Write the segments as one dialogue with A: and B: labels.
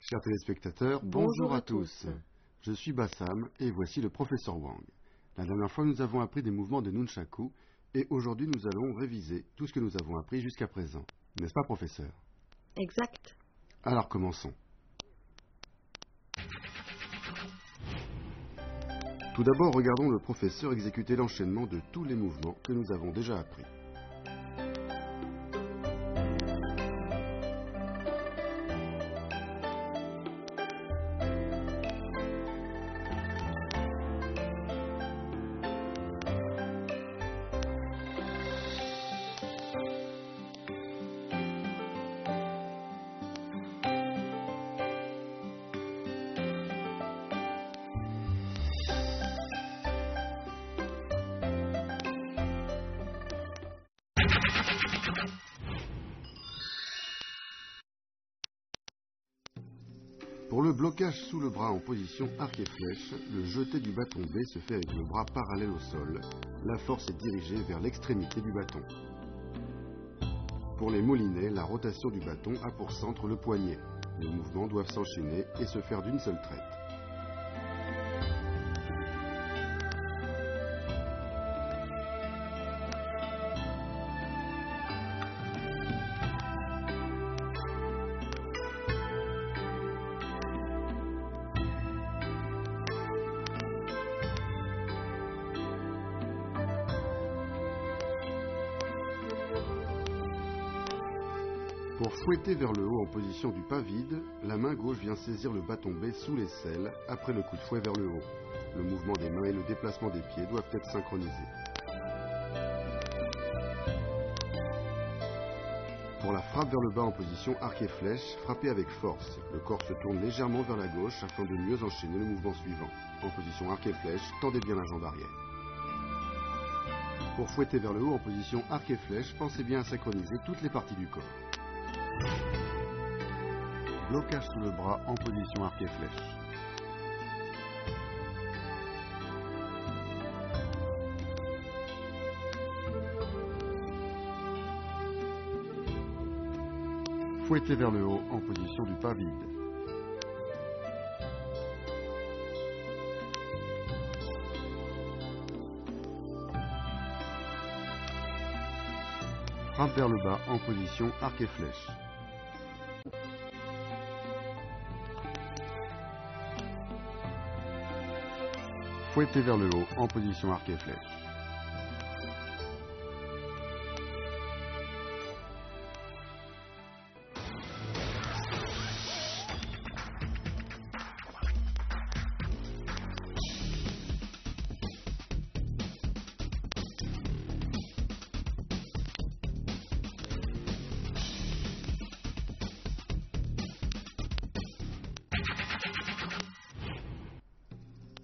A: Chers téléspectateurs, bonjour à tous. Je suis Bassam et voici le professeur Wang. La dernière fois, nous avons appris des mouvements de Nunchaku et aujourd'hui, nous allons réviser tout ce que nous avons appris jusqu'à présent. N'est-ce pas, professeur?
B: Exact.
A: Alors, commençons. Tout d'abord, regardons le professeur exécuter l'enchaînement de tous les mouvements que nous avons déjà appris. Pour le blocage sous le bras en position arc et flèche, le jeté du bâton B se fait avec le bras parallèle au sol. La force est dirigée vers l'extrémité du bâton. Pour les moulinets, la rotation du bâton a pour centre le poignet. Les mouvements doivent s'enchaîner et se faire d'une seule traite. Pour fouetter vers le haut en position du pas vide, la main gauche vient saisir le bâton B sous l'aisselle après le coup de fouet vers le haut. Le mouvement des mains et le déplacement des pieds doivent être synchronisés. Pour la frappe vers le bas en position arc et flèche, frappez avec force. Le corps se tourne légèrement vers la gauche afin de mieux enchaîner le mouvement suivant. En position arc et flèche, tendez bien la jambe arrière. Pour fouetter vers le haut en position arc et flèche, pensez bien à synchroniser toutes les parties du corps. Blocage sous le bras en position arc et flèche. Fouetter vers le haut en position du pas vide. Frappe vers le bas en position arc et flèche. Fouetter vers le haut en position arc et flèche.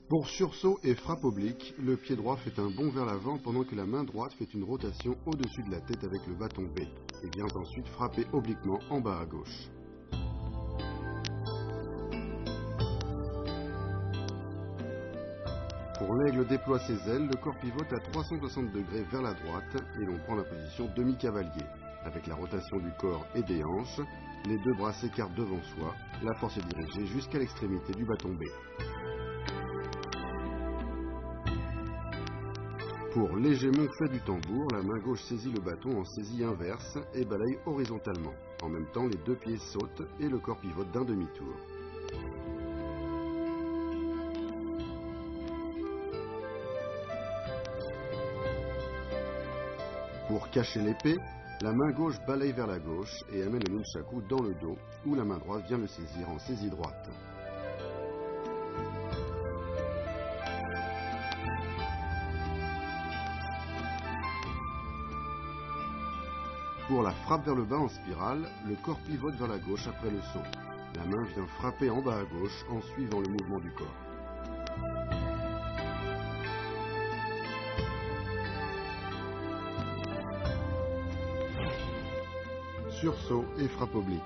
A: Pour sursaut et frappe oblique, le pied droit fait un bond vers l'avant pendant que la main droite fait une rotation au-dessus de la tête avec le bâton B et vient ensuite frapper obliquement en bas à gauche. Pour l'aigle déploie ses ailes, le corps pivote à 360 degrés vers la droite et l'on prend la position demi-cavalier. Avec la rotation du corps et des hanches, les deux bras s'écartent devant soi, la force est dirigée jusqu'à l'extrémité du bâton B. Pour l'hégémon fait du tambour, la main gauche saisit le bâton en saisie inverse et balaye horizontalement. En même temps, les deux pieds sautent et le corps pivote d'un demi-tour. Pour cacher l'épée, la main gauche balaye vers la gauche et amène le nunchaku dans le dos, où la main droite vient le saisir en saisie droite. Pour la frappe vers le bas en spirale, le corps pivote vers la gauche après le saut. La main vient frapper en bas à gauche en suivant le mouvement du corps. Sursaut et frappe oblique.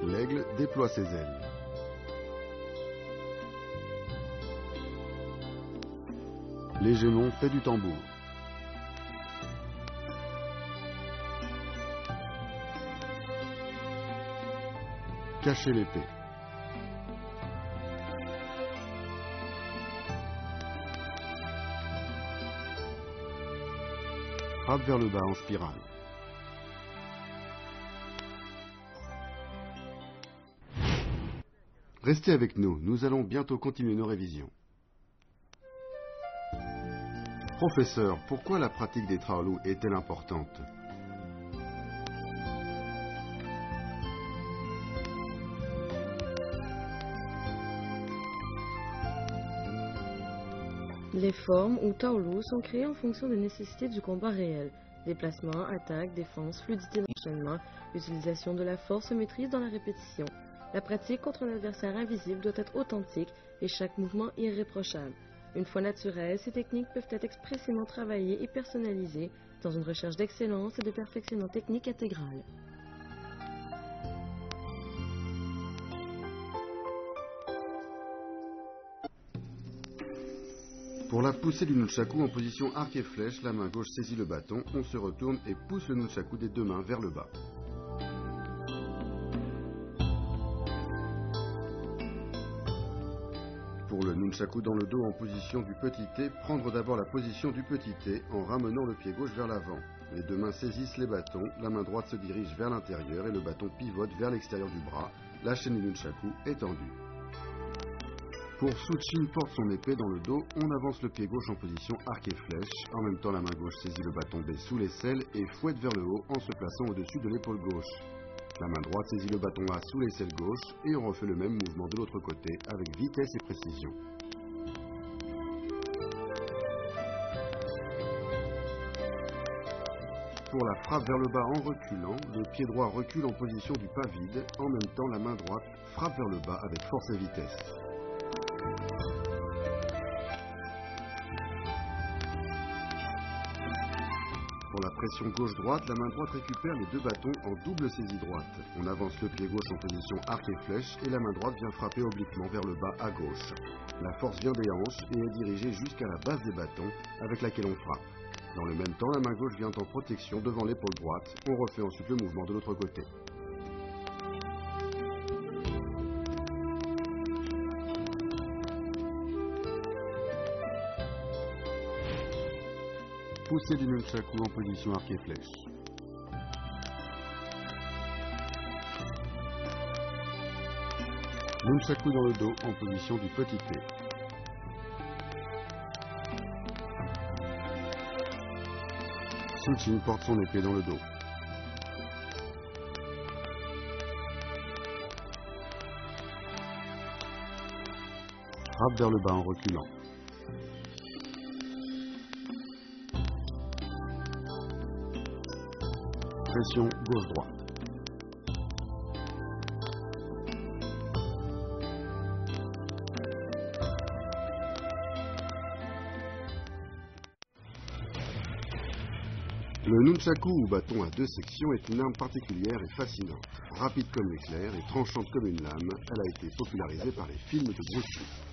A: L'aigle déploie ses ailes. L'hégémon fait du tambour. Cacher l'épée. Frappe vers le bas en spirale. Restez avec nous, nous allons bientôt continuer nos révisions. Professeur, pourquoi la pratique des traolus est-elle importante?
B: Les formes ou taolus sont créées en fonction des nécessités du combat réel. Déplacement, attaque, défense, fluidité d'enchaînement, utilisation de la force, maîtrise dans la répétition. La pratique contre un adversaire invisible doit être authentique et chaque mouvement irréprochable. Une fois naturelles, ces techniques peuvent être expressément travaillées et personnalisées dans une recherche d'excellence et de perfectionnement technique intégral.
A: Pour la poussée du nunchaku en position arc et flèche, la main gauche saisit le bâton, on se retourne et pousse le nunchaku des deux mains vers le bas. Pour le nunchaku dans le dos en position du petit T, prendre d'abord la position du petit T en ramenant le pied gauche vers l'avant. Les deux mains saisissent les bâtons, la main droite se dirige vers l'intérieur et le bâton pivote vers l'extérieur du bras, la chaîne du nunchaku est tendue. Pour Suchin porte son épée dans le dos, on avance le pied gauche en position arc et flèche. En même temps, la main gauche saisit le bâton B sous l'aisselle et fouette vers le haut en se plaçant au-dessus de l'épaule gauche. La main droite saisit le bâton A sous l'aisselle gauche et on refait le même mouvement de l'autre côté avec vitesse et précision. Pour la frappe vers le bas en reculant, le pied droit recule en position du pas vide. En même temps, la main droite frappe vers le bas avec force et vitesse. Pour la pression gauche-droite, la main droite récupère les deux bâtons en double saisie droite. On avance le pied gauche en position arc et flèche et la main droite vient frapper obliquement vers le bas à gauche. La force vient des hanches et est dirigée jusqu'à la base des bâtons avec laquelle on frappe. Dans le même temps, la main gauche vient en protection devant l'épaule droite. On refait ensuite le mouvement de l'autre côté. Poussée du nunchaku en position arc et flèche. Nunchaku dans le dos en position du petit T. Suchin porte son épée dans le dos. Frappe vers le bas en reculant. Pression gauche-droite. Le nunchaku ou bâton à deux sections est une arme particulière et fascinante. Rapide comme l'éclair et tranchante comme une lame, elle a été popularisée par les films de Bruce Lee.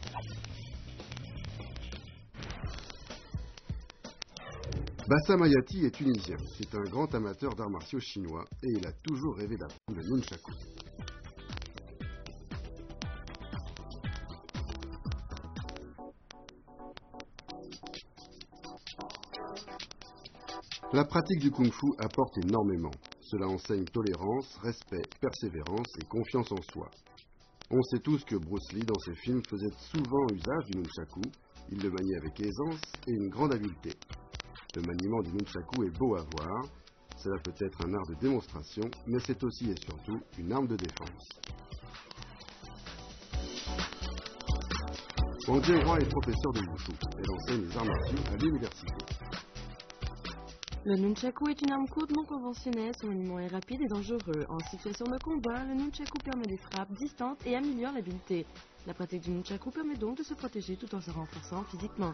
A: Bassam Hayati est tunisien. C'est un grand amateur d'arts martiaux chinois et il a toujours rêvé d'apprendre le nunchaku. La pratique du kung-fu apporte énormément. Cela enseigne tolérance, respect, persévérance et confiance en soi. On sait tous que Bruce Lee, dans ses films, faisait souvent usage du nunchaku. Il le maniait avec aisance et une grande habileté. Le maniement du nunchaku est beau à voir. Cela peut être un art de démonstration, mais c'est aussi et surtout une arme de défense. Wang Jianhua est professeur de Wushu. Elle enseigne les arts martiaux à l'université.
B: Le nunchaku est une arme courte non conventionnelle, son maniement est rapide et dangereux. En situation de combat, le nunchaku permet des frappes distantes et améliore l'habileté. La pratique du nunchaku permet donc de se protéger tout en se renforçant physiquement.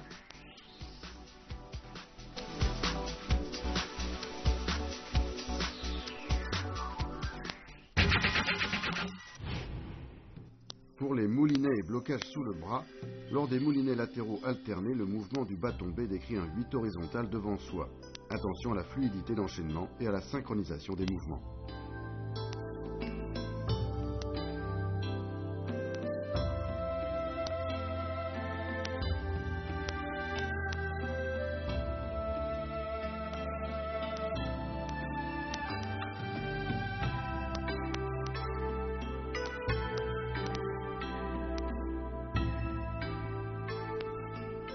A: Pour les moulinets et blocages sous le bras, lors des moulinets latéraux alternés, le mouvement du bâton B décrit un 8 horizontal devant soi. Attention à la fluidité d'enchaînement et à la synchronisation des mouvements.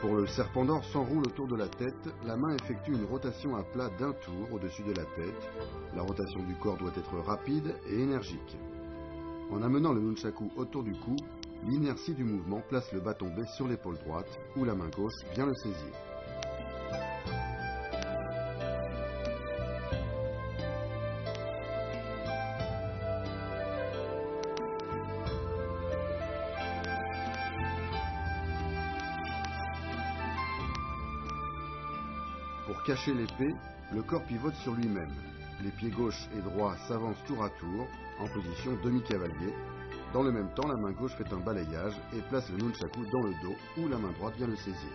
A: Pour le serpent d'or s'enroule autour de la tête, la main effectue une rotation à plat d'un tour au-dessus de la tête. La rotation du corps doit être rapide et énergique. En amenant le nunchaku autour du cou, l'inertie du mouvement place le bâton B sur l'épaule droite, où la main gauche vient le saisir. Pour cacher l'épée, le corps pivote sur lui-même. Les pieds gauche et droit s'avancent tour à tour, en position demi-cavalier. Dans le même temps, la main gauche fait un balayage et place le nunchaku dans le dos, où la main droite vient le saisir.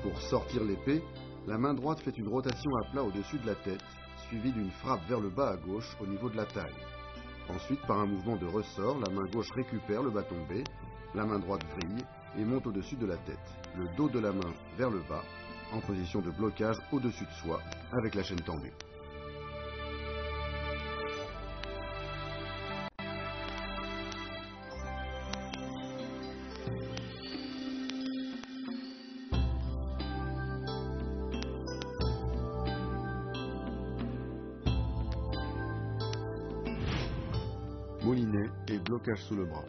A: Pour sortir l'épée, la main droite fait une rotation à plat au-dessus de la tête, suivie d'une frappe vers le bas à gauche au niveau de la taille. Ensuite, par un mouvement de ressort, la main gauche récupère le bâton B, la main droite vrille et monte au-dessus de la tête, le dos de la main vers le bas, en position de blocage au-dessus de soi, avec la chaîne tendue. Moulinet et blocage sous le bras.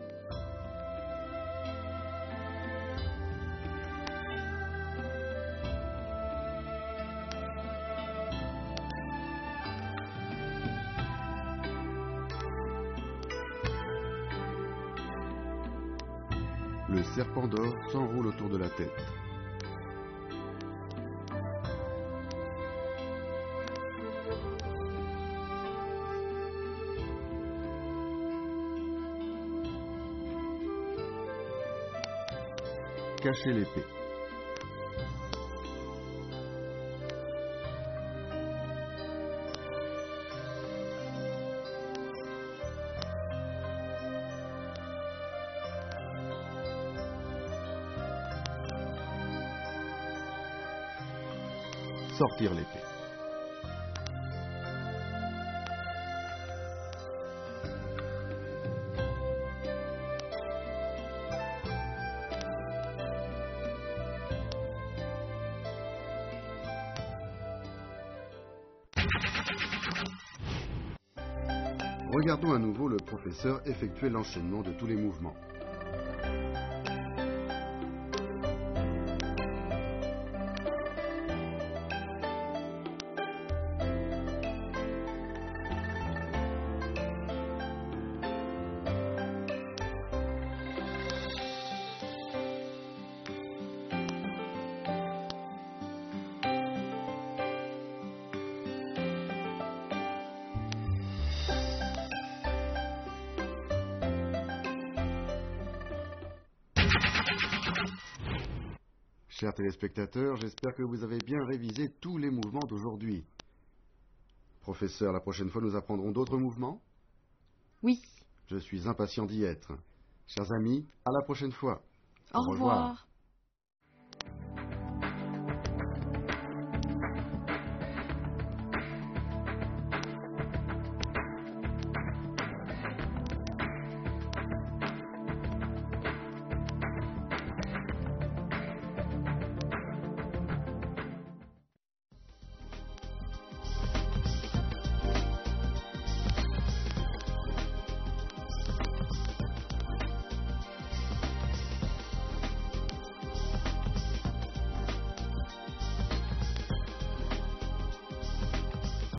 A: Le serpent d'or s'enroule autour de la tête. Cacher l'épée. Sortir l'épée. Regardons à nouveau le professeur effectuer l'enchaînement de tous les mouvements. Chers téléspectateurs, j'espère que vous avez bien révisé tous les mouvements d'aujourd'hui. Professeur, la prochaine fois nous apprendrons d'autres mouvements ?
C: Oui.
A: Je suis impatient d'y être. Chers amis, à la prochaine fois.
C: Au revoir.